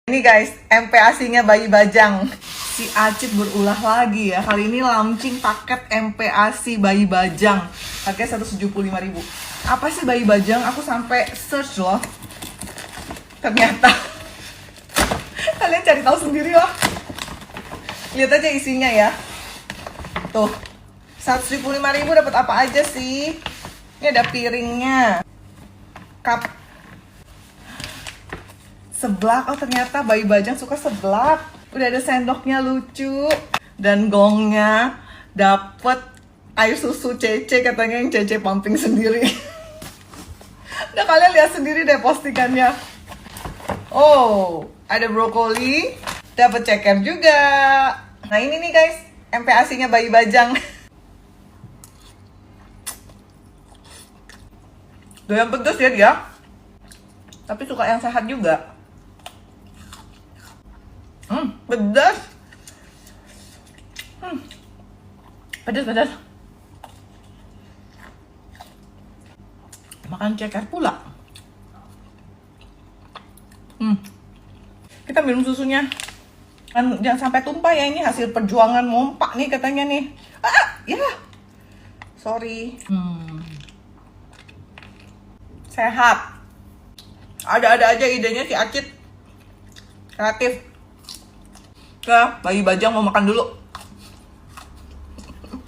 Ini guys, MPASI-nya bayi bajang. Si Acit berulah lagi ya. Kali ini launching paket MPASI bayi bajang. Harganya 175.000. Apa sih bayi bajang? Aku sampai search loh. Ternyata kalian cari tahu sendiri loh. Lihat aja isinya ya. Tuh. 175.000 dapat apa aja sih? Ini ada piringnya. Cup. Seblak, oh ternyata bayi bajang suka seblak. Udah ada sendoknya lucu. Dan gongnya dapet air susu Cece, katanya yang Cece pumping sendiri. Udah kalian lihat sendiri deh postingannya. Oh, ada brokoli, dapet ceker juga. Nah ini nih guys, MPASI-nya bayi bajang. Doyan pedes ya dia. Tapi suka yang sehat juga. Pedas. Pedas. Makan ceker pula. Kita minum susunya. Kan jangan sampai tumpah ya, ini hasil perjuangan mompak nih katanya nih. Ya. Sorry. Sehat. Ada-ada aja idenya si Acit. Kreatif. Bayi bajang mau makan dulu.